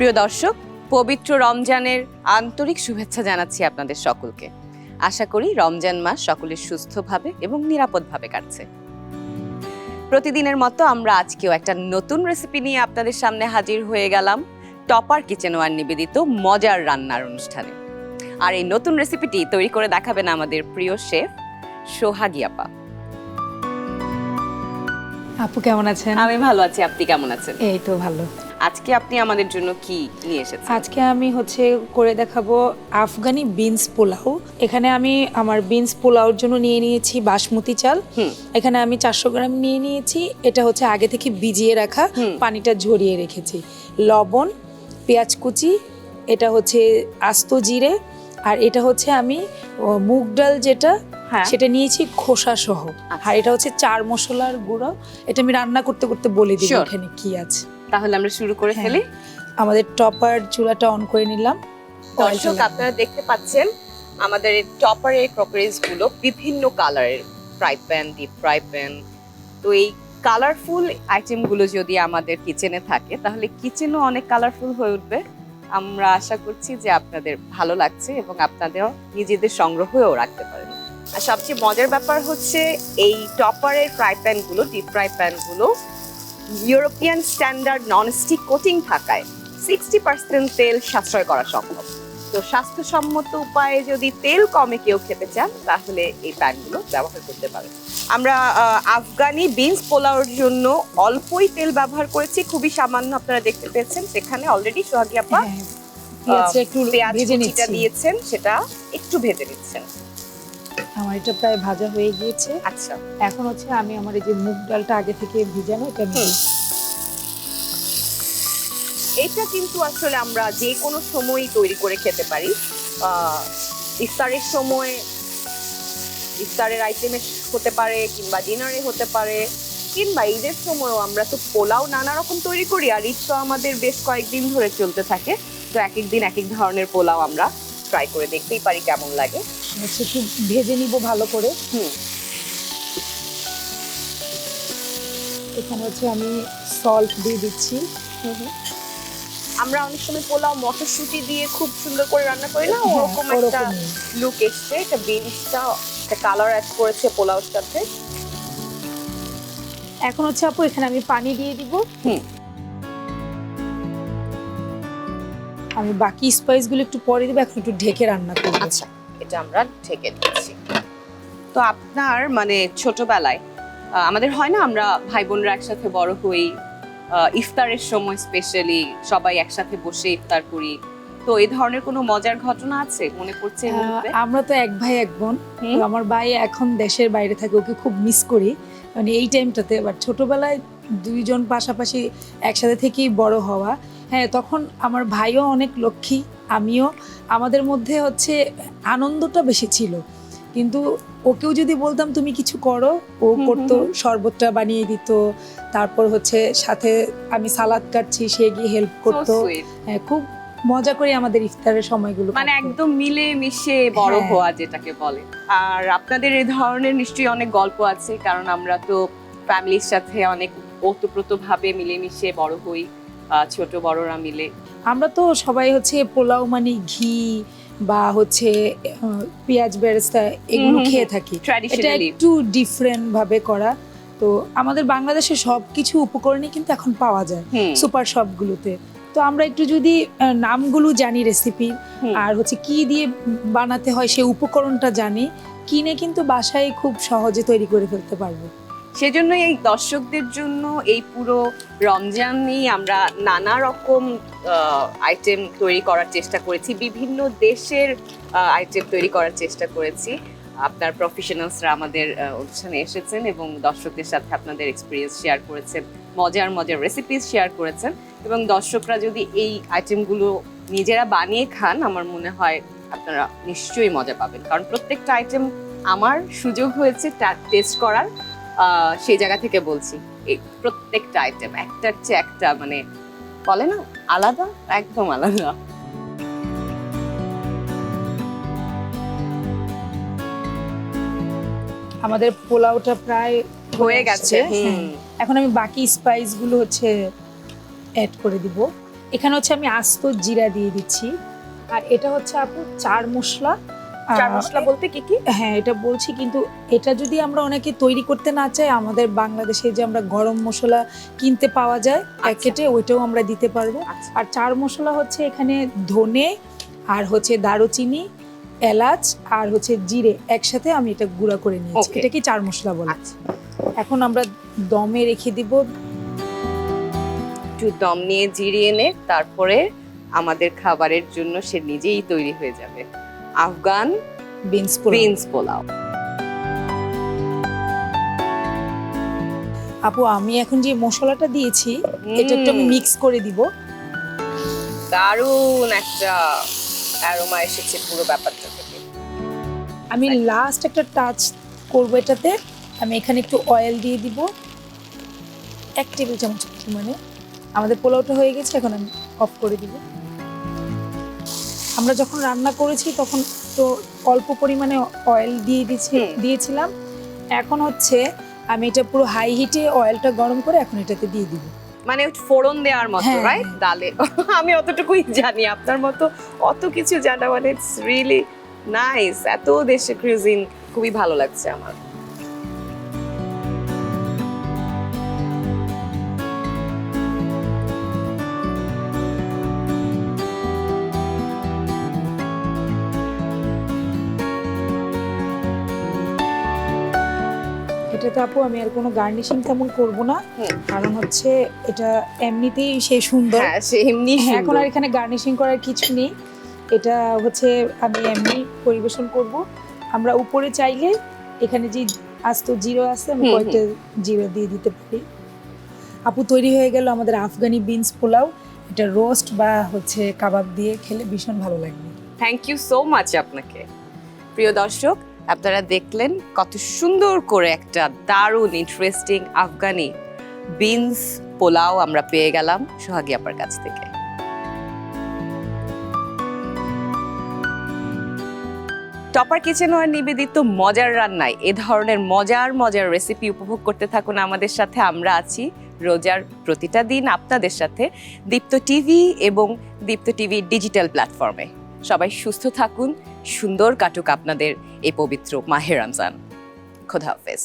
প্রিয় দর্শক, পবিত্র রমজানের আন্তরিক শুভেচ্ছা জানাচ্ছি আপনাদের সকলকে। আশা করি রমজান মাস সকলের সুস্থভাবে এবং নিরাপদভাবে কাটছে। প্রতিদিনের মতো আমরা আজকেও একটা নতুন রেসিপি নিয়ে আপনাদের সামনে হাজির হয়ে গেলাম টপার কিচেনওয়ার নিবেদিত মজার রান্নার অনুষ্ঠানে। আর এই নতুন রেসিপিটি তৈরি করে দেখাবেন আমাদের প্রিয় শেফ সোহাগী আপা। আপু কেমন আছেন? আমি ভালো আছি, আপনি কেমন আছেন? এই তো ভালো। আজকে আপনি আমাদের জন্য কি নিয়ে এসেছেন? আজকে আমি করে দেখাবো আফগানি বিনস পোলাও। এখানে আমি আমার বিনস পোলাওর জন্য নিয়ে নিয়েছি বাসমতি চাল। এখানে আমি 400 গ্রাম নিয়ে নিয়েছি। এটা হচ্ছে আগে থেকে ভিজিয়ে রাখা, পানিটা ঝরিয়ে রেখেছি। লবণ, পেঁয়াজ কুচি, এটা হচ্ছে আস্ত জিরে, আর এটা হচ্ছে আমি মুগ ডাল যেটা সেটা নিয়েছি খোসা সহ। আর এটা হচ্ছে 4 মশলার গুঁড়ো। এটা আমি রান্না করতে করতে বলে দিই এখানে কি আছে। তাহলে আমরা শুরু করে ফেলি। আমাদের টপার চুলাটা অন করে নিলাম। দর্শক, আপনারা দেখতে পাচ্ছেন আমাদের এই টপারের ক্রকারিজ গুলো বিভিন্ন কালারের, fry pan, deep fry pan. তো এই কালারফুল আইটেম গুলো যদি আমাদের কিচেনে থাকে তাহলে কিচেনও অনেক কালারফুল হয়ে উঠবে। আমরা আশা করছি যে আপনাদের ভালো লাগছে এবং আপনাদেরও নিজেদের সংগ্রহেও রাখতে পারেন। আর সবচেয়ে মজার ব্যাপার হচ্ছে এই টপারের ফ্রাই প্যান গুলো, ডিপ ফ্রাই প্যান গুলো ইউরোপিয়ান স্ট্যান্ডার্ড ননস্টিক কোটিং থাকায় 60% তেল সাশ্রয় করা সম্ভব। তো স্বাস্থ্যসম্মত উপায়ে যদি তেল কমে কেউ খেতে চান তাহলে এই প্যানগুলো ব্যবহার করতে পারেন। আমরা আফগানি বিনস পোলাওর জন্য অল্পই তেল ব্যবহার করেছি, খুবই সামান্য। আপনারা দেখতে পেয়েছেন সেখানে অলরেডি সোহাগী আপা পেঁয়াজ কুচিটা দিয়েছেন, সেটা একটু ভেজে নিচ্ছেন। আমার এটা প্রায় ভাজা হয়ে গিয়েছে। আচ্ছা, এখন হচ্ছে আমি আমার এই যে মুগ ডালটা আগে থেকে ভিজানো এটা এটা কিন্তু আসলে আমরা যে কোনো সময়ই তৈরি করে খেতে পারি। ইফতারের সময়, ইফতারের আইটেমে হতে পারে, কিংবা ডিনারে হতে পারে, কিংবা ঈদের সময়ও আমরা তো পোলাও নানা রকম তৈরি করি। আর ঈদ তো আমাদের বেশ কয়েকদিন ধরে চলতে থাকে। তো এক এক দিন এক এক ধরনের পোলাও আমরা ট্রাই করে দেখতেই পারি কেমন লাগে। একটু ভেজে নিব ভালো করে। এখানে হচ্ছে আমি সল্ট দিয়ে দিচ্ছি। আমরা অনেক সময় পোলাও মটরশুঁটি দিয়ে খুব সুন্দর করে রান্না করি না, ওরকম একটা লুক এসছে। এটা বিনসটা একটা কালার অ্যাড করেছে পোলাওর সাথে। এখন হচ্ছে আপু এখানে আমি পানি দিয়ে দিব। আমি বাকি স্পাইস গুলো একটু পরে দিব, এখন একটু ঢেকে রান্না করব। আচ্ছা, এটা আমরা ঢেকে দিচ্ছি। তো আপনার মানে ছোটবেলায় আমাদের হয় না, আমরা ভাই বোনরা একসাথে বড় হই, ইফতারের সময় স্পেশালি সবাই একসাথে বসে ইফতার করি। তো এই ধরনের কোনো মজার ঘটনা আছে মনে পড়ছে? আমরা তো এক ভাই এক বোন। আমার ভাই এখন দেশের বাইরে থাকে, ওকে খুব মিস করি মানে এই টাইমটাতে। বাট ছোটবেলায় দুইজন পাশাপাশি একসাথে থেকেই বড় হওয়া। হ্যাঁ, তখন আমার ভাইও অনেক লক্ষ্মী, আমিও। আমাদের মধ্যে হচ্ছে আনন্দটা বেশি ছিল। কিন্তু ওকেও যদি বলতাম তুমি কিছু করো, ও করতো। শরবতটা বানিয়ে দিত, তারপর হচ্ছে সাথে আমি সালাদ কাটছি, সে গিয়ে হেল্প করতো। হ্যাঁ, খুব মজা করে আমাদের ইফতারের সময়গুলো, মানে একদম মিলে মিশে বড় হওয়া যেটাকে বলে। আর আপনাদের এই ধরনের নিশ্চয়ই অনেক গল্প আছে, কারণ আমরা তো ফ্যামিলির সাথে অনেক ওতপ্রোতভাবে মিলেমিশে বড় হই, ছোট বড়রা মিলে। আমরা তো সবাই হচ্ছে পোলাও মানে ঘি বা হচ্ছে পেঁয়াজ বেরেস্তা এগুলো খেয়ে থাকি। এটা একটু ডিফারেন্ট ভাবে করা। তো আমাদের বাংলাদেশে সবকিছু উপকরণই কিন্তু এখন পাওয়া যায় সুপার শপগুলোতে। তো আমরা একটু যদি নামগুলো জানি রেসিপির, আর হচ্ছে কি দিয়ে বানাতে হয় সেই উপকরণটা জানি, কিনে কিন্তু বাসায় খুব সহজে তৈরি করে ফেলতে পারবো। সেজন্য এই দর্শকদের জন্য এই পুরো রমজান নিয়ে আমরা নানা রকম আইটেম তৈরি করার চেষ্টা করেছি, বিভিন্ন দেশের আইটেম তৈরি করার চেষ্টা করেছি। আপনার প্রফেশনালসরা আমাদের অনুষ্ঠানে এসেছেন এবং দর্শকদের সাথে আপনাদের এক্সপিরিয়েন্স শেয়ার করেছেন, মজার মজার রেসিপিস শেয়ার করেছেন। এবং দর্শকরা যদি এই আইটেমগুলো নিজেরা বানিয়ে খান, আমার মনে হয় আপনারা নিশ্চয়ই মজা পাবেন। কারণ প্রত্যেকটা আইটেম আমার সুযোগ হয়েছে টেস্ট করার, সেই জায়গা থেকে বলছি। এই প্রত্যেকটা আইটেম একটার চেয়ে একটা, মানে বলে না আলাদা, একদম আলাদা। আমাদের পোলাওটা প্রায় হয়ে গেছে। এখন আমি বাকি স্পাইস গুলো হচ্ছে অ্যাড করে দিব। এখানে হচ্ছে আমি আস্ত জিরা দিয়ে দিচ্ছি। আর এটা হচ্ছে আপু চার মশলা। চার মশলা বলতে কি কি? হ্যাঁ, এটা বলছি, কিন্তু এটা যদি আমরা অনেকে তৈরি করতে না চাই, আমাদের বাংলাদেশে যে আমরা গরম মশলা কিনতে পাওয়া যায় প্যাকেটে, ওইটাও আমরা দিতে পারবো। আচ্ছা। আর চার মশলা হচ্ছে এখানে ধনে আর হচ্ছে দারুচিনি, এলাচ আর হচ্ছে জিরে একসাথে আমি এটা গুঁড়া করে নিয়েছি। Okay. এটাকে চার মশলা বলে। আচ্ছা, এখন আমরা দমে রেখে দিব। একটু দম নিয়ে জিরিয়ে নে, তারপরে আমাদের খাবারের জন্য সে নিজেই তৈরি হয়ে যাবে আফগান বিনস পোলাও। আপু আমি এখন যে মশলাটা দিয়েছি এটা একটু আমি মিক্স করে দিব। দারুণ একটা অ্যারোমা এসেছে পুরো ব্যাপারটা থেকে। আমি লাস্ট একটা টাচ করব এটাতে। আমি এখানে একটু অয়েল দিয়ে দিব, 1 টেবিল চামচ মানে। আমাদের পোলাওটা হয়ে গেছে, এখন আমি অফ করে দিব। আমরা যখন রান্না করেছি তখন তো অল্প পরিমাণে অয়েল দিয়েছিলাম। এখন হচ্ছে আমি এটা পুরো হাই হিটে অয়েলটা গরম করে এখন এটাতে দিয়ে দিব। মানে ফোড়ন দেওয়ার মতো, হ্যাঁ, রাইট? ডালে আমি অতটুকুই জানি, আপনার মতো অত কিছু জানা মানে ইটস রিয়েলি নাইস। এত দেশে কুইজিন খুবই ভালো লাগছে আমার। এটাতে আপু আমি আর কোনো গার্নিশিং তেমন করব না, হুম। কারণ হচ্ছে এটা এমনিতেই সে সুন্দর। হ্যাঁ, সে এমনি হ্যাঁ, এখন সুন্দর। আর এখানে গার্নিশিং করার কিছু নেই। এটা হচ্ছে আমি এমনি পরিবেশন করব। আমরা উপরে চাইলে এখানে যে আস্ত জিরা আছে আমি হুম, কয়েকটা জিরা দিয়ে দিতে পারি। আপু তৈরি হয়ে গেল আমাদের আফগানি বিনস পোলাও। এটা রোস্ট বা হচ্ছে কাবাব দিয়ে খেলে ভীষণ ভালো লাগবে। থ্যাংক ইউ সো মাচ আপনাকে। প্রিয় দর্শক, আপনারা দেখলেন কত সুন্দর করে একটা দারুণ ইন্টারেস্টিং আফগানি বিনস পোলাও আমরা পেয়ে গেলাম সোহাগী আপার কাছ থেকে। টপার কিচেন আর নিবেদিত মজার রান্নায় এ ধরনের মজার মজার রেসিপি উপভোগ করতে থাকুন আমাদের সাথে। আমরা আছি রোজার প্রতিটা দিন আপনাদের সাথে দীপ্ত টিভি এবং দীপ্ত টিভি ডিজিটাল প্ল্যাটফর্মে। সবাই সুস্থ থাকুন, সুন্দর কাটুক আপনাদের এই পবিত্র মাহে রমজান। খোদা হাফেজ।